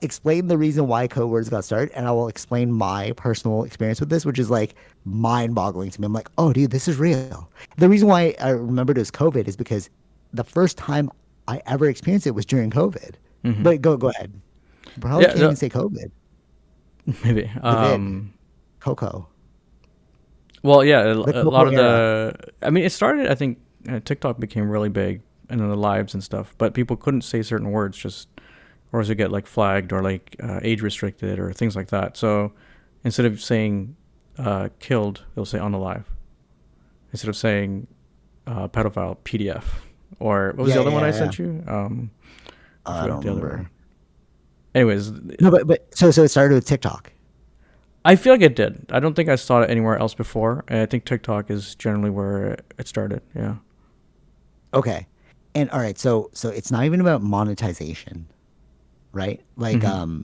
explain the reason why code words got started, and I will explain my personal experience with this, which is like mind-boggling to me. I'm like, oh, dude, this is real. The reason why I remembered it as COVID is because the first time I ever experienced it was during COVID. Hmm. But go ahead. Probably Yeah, can't even say COVID. maybe. The vid, Coco, Well, yeah, the a Coco lot of era. the. I mean, it started. I think TikTok became really big, and then the lives and stuff. But people couldn't say certain words, just or else it get like flagged or like age restricted or things like that. So instead of saying killed, they'll say unalive. Instead of saying pedophile, PDF. Or what was Yeah, the yeah, other one I yeah. sent you? I I don't forgot the other remember. one. Anyways, No, but so it started with TikTok. I feel like it did. I don't think I saw it anywhere else before, and I think TikTok is generally where it started. Yeah. Okay. And all right, so it's not even about monetization, right? Like Hmm.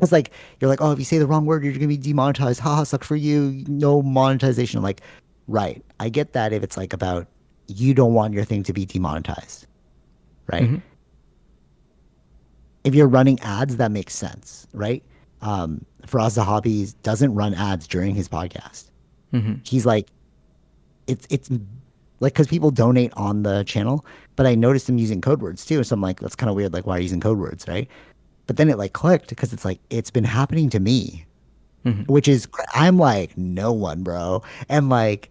it's like you're like, oh, if you say the wrong word, you're gonna be demonetized. Haha, sucks for you. No monetization. I'm like, right. I get that if it's like about you don't want your thing to be demonetized, right? Hmm. If you're running ads, that makes sense, right? Faraz Zahabi doesn't run ads during his podcast. Hmm. He's like, it's like because people donate on the channel, but I noticed him using code words too. So I'm like, that's kind of weird. Like, why are you using code words, right? But then it like clicked because it's like it's been happening to me, Hmm. which is I'm like no one, bro, and like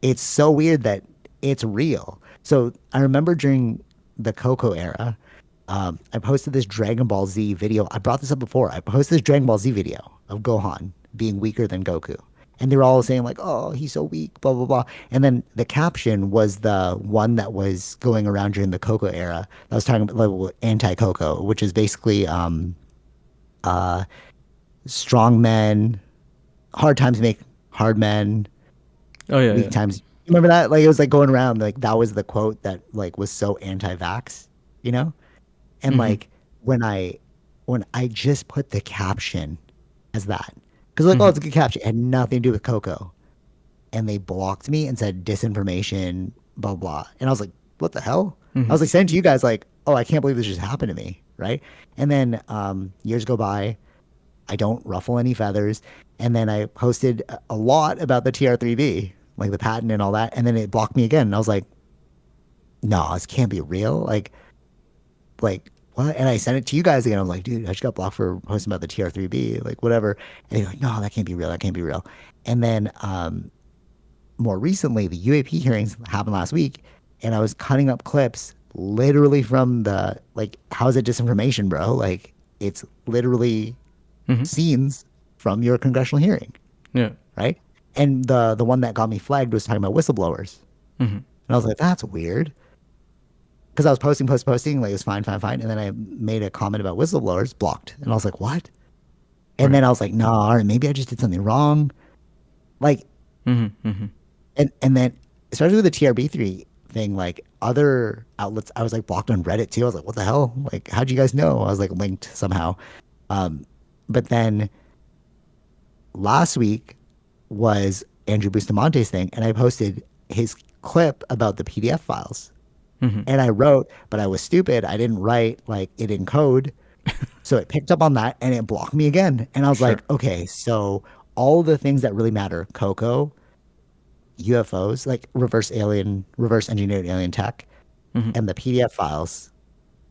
it's so weird that it's real. So I remember during the Coco era, I posted this Dragon Ball Z video. I brought this up before. I posted this Dragon Ball Z video of Gohan being weaker than Goku. And they were all saying like, "Oh, he's so weak," blah blah blah. And then the caption was the one that was going around during the Coco era. That was talking about like, anti-Coco, which is basically uh, strong men, hard times make hard men, Oh yeah, weak yeah. times. You remember that? Like it was like going around. Like that was the quote that like was so anti-vax, you know? And Hmm. like when I when I just put the caption as that, because like, oh, Hmm. it's a good caption, it had nothing to do with Coco, and they blocked me and said disinformation, blah blah. And I was like, what the hell? I Hmm. was like saying to you guys like, oh, I can't believe this just happened to me, right? And then years go by, I don't ruffle any feathers, and then I posted a lot about the TR3B, like the patent and all that, and then it blocked me again, and I was like, no, this can't be real, like what? And I sent it to you guys again. I'm like, dude, I just got blocked for posting about the TR3B, like whatever. And they're like, no, that can't be real. That can't be real. And then more recently, the UAP hearings happened last week, and I was cutting up clips literally from the like, how's it disinformation, bro? Like, it's literally Hmm. scenes from your congressional hearing, Yeah. right? And the one that got me flagged was talking about whistleblowers, Hmm. and I was like, that's weird. Because I was posting, like it was fine, fine, fine. And then I made a comment about whistleblowers, blocked. And I was like, what? And Right. then I was like, no, all right, maybe I just did something wrong. Like, Hmm. Hmm. and then especially with the TRB3 thing, like other outlets, I was like blocked on Reddit too. I was like, what the hell? Like, how'd you guys know? I was like linked somehow. Um, but then last week was Andrew Bustamante's thing, and I posted his clip about the PDF files. Hmm. And I wrote, but I was stupid. I didn't write like it in code. So it picked up on that and it blocked me again. And I was Sure. like, okay, so all the things that really matter, Coco, UFOs, like reverse engineered alien tech, Hmm. and the PDF files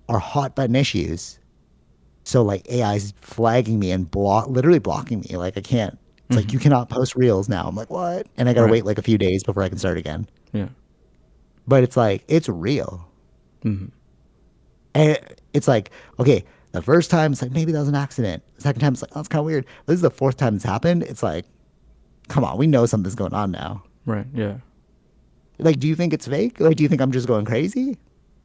are hot button issues. So like AI is flagging me and literally blocking me. Like I can't. It's like Hmm. you cannot post reels now. I'm like, what? And I gotta Right. wait like a few days before I can start again. Yeah. But it's like it's real. Hmm. And it's like, okay, the first time it's like maybe that was an accident. The second time it's like, oh, that's kind of weird. This is the fourth time it's happened. It's like, come on, we know something's going on now. Right. Yeah. Like, do you think it's fake? Like, do you think I'm just going crazy?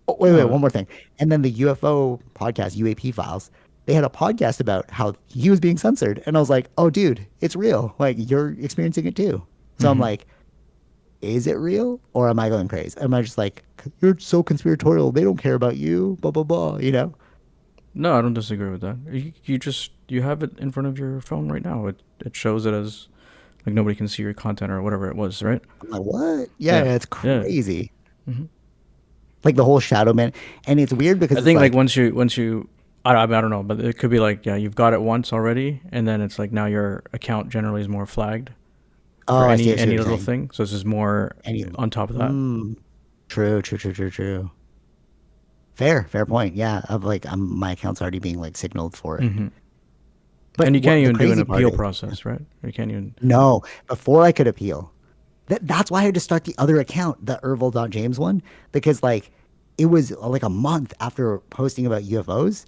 Oh, wait, No. one more thing. And then the UFO podcast, UAP files, they had a podcast about how he was being censored. And I was like, oh, dude, it's real. Like, you're experiencing it too. So I'm Hmm. like, is it real? Or am I going crazy? Am I just like, you're so conspiratorial. They don't care about you, blah, blah, blah, you know? No, I don't disagree with that. You just you have it in front of your phone right now. It shows it as like nobody can see your content or whatever it was, right? I'm like, what? Yeah, Yeah. yeah, it's Yeah. crazy. Hmm. Like the whole shadow man. And it's weird because I it's think like like, once you I mean, I don't know, but it could be like, yeah, you've got it once already, and then it's like now your account generally is more flagged for Oh, I see what any you're little saying. thing. So it's just more Any, on top of that. mm, true. Fair point. Yeah, of like my account's already being like signaled for it. Hmm. But And you can't what the even do an crazy part appeal is, process, right? You can't even. no, before I could appeal, that's why I had to start the other account, the James one, because like it was like a month after posting about UFOs.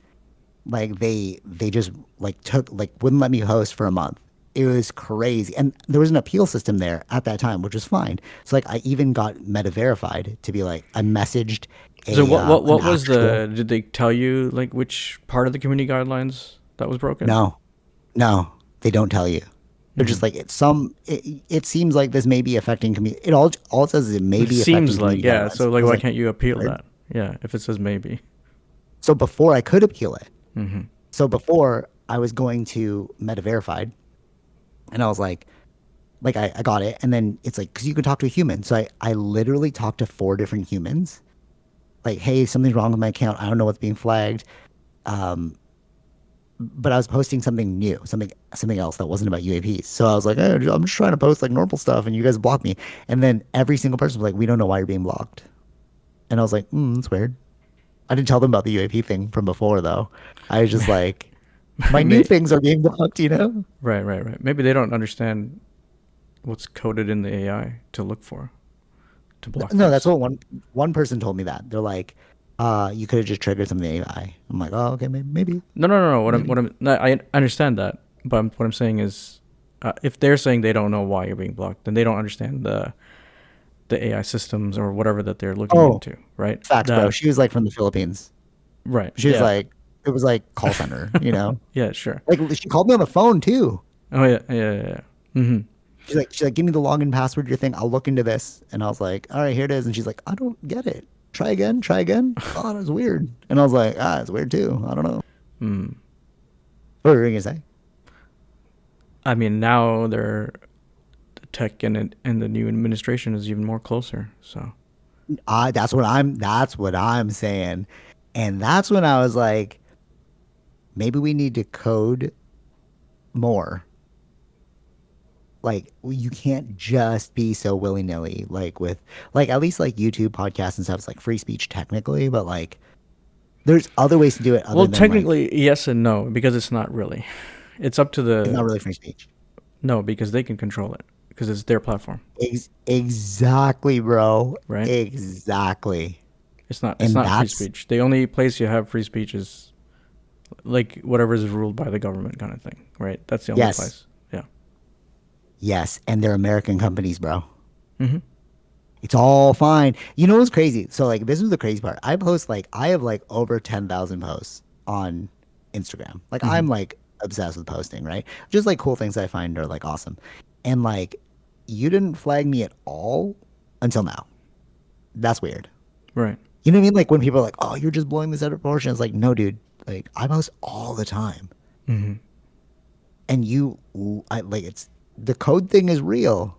Like they just like took like wouldn't let me host for a month. It was crazy. And there was an appeal system there at that time, which was fine. So like I even got meta verified to be like I messaged So a an what was actual the? Did they tell you like which part of the community guidelines that was broken? no, no, they don't tell you. They're Hmm. just like it seems like this may be affecting community. All it says is it may It be affecting seems like, community yeah. guidelines. So like, I was why like, can't you appeal "Word?" that? Yeah, if it says maybe. So before I could appeal it, Hmm. so before I was going to meta verified and I was like I got it, and then it's like because you can talk to a human, so I literally talked to four different humans. Like, hey, something's wrong with my account. I don't know what's being flagged. Um, but I was posting something new, something else that wasn't about UAPs. So I was like, hey, I'm just trying to post like normal stuff, and you guys block me. And then every single person was like, we don't know why you're being blocked. And I was like, that's weird. I didn't tell them about the UAP thing from before though. I was just like, my new May, things are being blocked, you know? right. Maybe they don't understand what's coded in the AI to look for to block No, that's things. what one person told me that. They're like, you could have just triggered something AI. I'm like, oh, okay, No. maybe. No, I understand that, but what I'm saying is, if they're saying they don't know why you're being blocked, then they don't understand the AI systems or whatever that they're looking Oh, into, right? facts, bro. That She was like from the Philippines. right, She was yeah, like, it was like call center, you know? yeah, sure. Like she called me on the phone too. Oh yeah. Hmm. She's like, give me the login password, your thing. I'll look into this. And I was like, all right, here it is. And she's like, I don't get it. Try again. Oh, that's weird. And I was like, it's weird too. I don't know. Mm. What were you gonna say? I mean, now they're the tech and the new administration is even more closer. So That's what I'm saying. And that's when I was like, maybe we need to code more. Like you can't just be so willy nilly, like with like at least like YouTube podcasts and stuff. It's like free speech technically, but like there's other ways to do it other well, than like technically, yes and no, because it's not really. It's up to it's not the really free speech. no, because they can control it because it's their platform, Exactly, bro. right? Exactly. It's And not free that's speech. The only place you have free speech is like whatever is ruled by the government kind of thing, right? That's the only yes, place. Yeah. yes, and they're American companies, bro. Hmm. It's all fine. You know what's crazy? So like this is the crazy part. I have like over 10,000 posts on Instagram. Like Hmm. I'm like obsessed with posting, right? Just like cool things I find are like awesome. And like you didn't flag me at all until now. That's weird. Right. You know what I mean? Like when people are like, "Oh, you're just blowing this out of proportion." It's like, "No, dude. Like I post all the time." Hmm. And I like it's the code thing is real.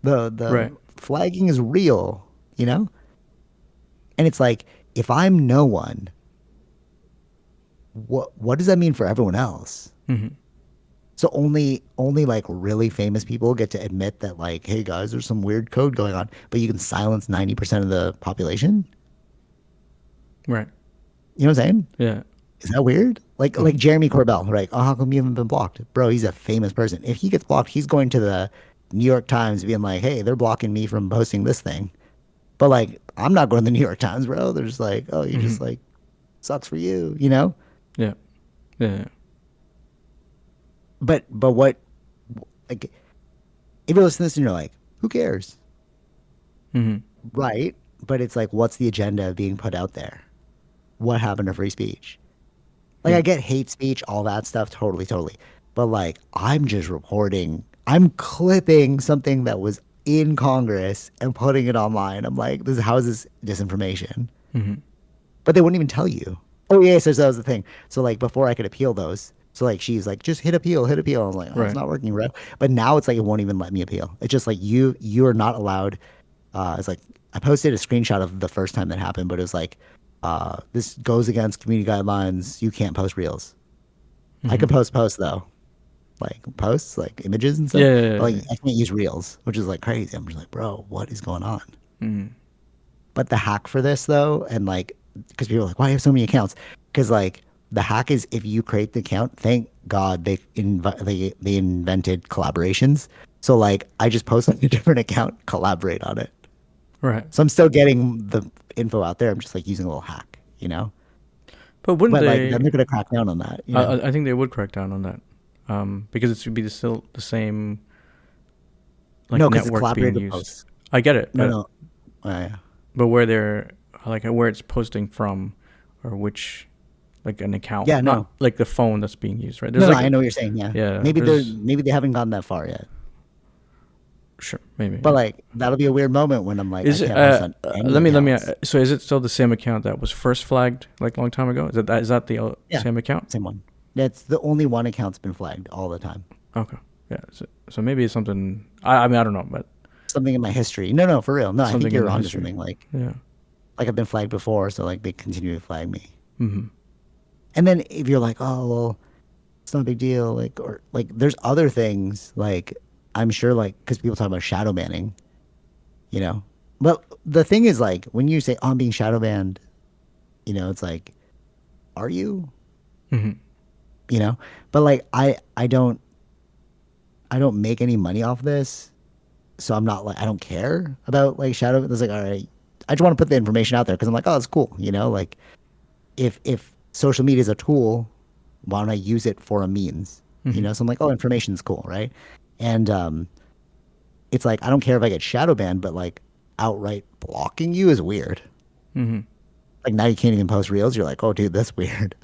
The Right. flagging is real, you know? And it's like, if I'm no one, what does that mean for everyone else? Hmm. So only like really famous people get to admit that like, hey guys, there's some weird code going on, but you can silence 90% of the population. Right. You know what I'm saying? Yeah. Is that weird? Like Hmm. Jeremy Corbell, right? Oh, how come you haven't been blocked? Bro, he's a famous person. If he gets blocked, he's going to the New York Times being like, hey, they're blocking me from posting this thing. But like, I'm not going to the New York Times, bro. They're just like, oh, you Hmm. just like sucks for you, you know? Yeah. Yeah. But what like if you listen to this and you're like, who cares? Hmm. Right. But it's like, what's the agenda being put out there? What happened to free speech? Like, I Yeah. get hate speech, all that stuff, totally. But like, I'm just reporting, I'm clipping something that was in Congress and putting it online. I'm like, how is this disinformation? Hmm. But they wouldn't even tell you. Oh, yeah. So that was the thing. So, like, before I could appeal those, so like, she's like, just hit appeal, hit appeal. I was like, oh, it's Right. not working, bro. But now it's like, it won't even let me appeal. It's just like, you are not allowed. It's like, I posted a screenshot of the first time that happened, but it was like, This goes against community guidelines. You can't post reels. I Mm-hmm. could post posts though, like posts, like images and stuff, Yeah, yeah, but yeah, like yeah. I can't use reels, which is like crazy. I'm just like, bro, what is going on? Mm. But the hack for this though, and like, because people are like, why do you have so many accounts? Because like the hack is if you create the account, thank God they invented collaborations. So like I just post on a different account, collaborate on it. Right. So I'm still getting the info out there. I'm just like using a little hack, you know. But wouldn't But like they? then they're gonna crack down on that, you know. I think they would crack down on that, because it should be still the same like No, because it's network being collaborative used. posts. I get it, No, no. Yeah. but where they're like where it's posting from, or which like an account, Yeah, not no. like the phone that's being used. Right? There's No, no, like I know what you're saying. Yeah. yeah, Maybe there's maybe they haven't gone that far yet. sure maybe But yeah. like that'll be a weird moment when I'm like I Is it? can't post on any Let me. accounts. So is it still the same account that was first flagged like a long time ago? Is that the Yeah, same account? same one. That's the only one account's been flagged all the time. Okay. Yeah. So maybe it's something. I mean I don't know, but Something in my history. No, no, for real. No, I think something in you're the onto history. something. Yeah. Like I've been flagged before, so like they continue to flag me. Mm-hmm. And then if you're like, oh well, it's not a big deal, like or like there's other things like I'm sure like because people talk about shadow banning, you know. But the thing is like when you say oh, I'm being shadow banned, you know, it's like, are you? Mm-hmm. You know? But like I don't make any money off this. So I'm not like I don't care about like shadow. It's like all right, I just want to put the information out there because I'm like oh it's cool, you know. Like if social media is a tool, why don't I use it for a means, you Mm-hmm. know? So I'm like oh information's cool, right? And it's like I don't care if I get shadow banned, but like outright blocking you is weird. Mm-hmm. Like now you can't even post reels. You're like oh dude that's weird.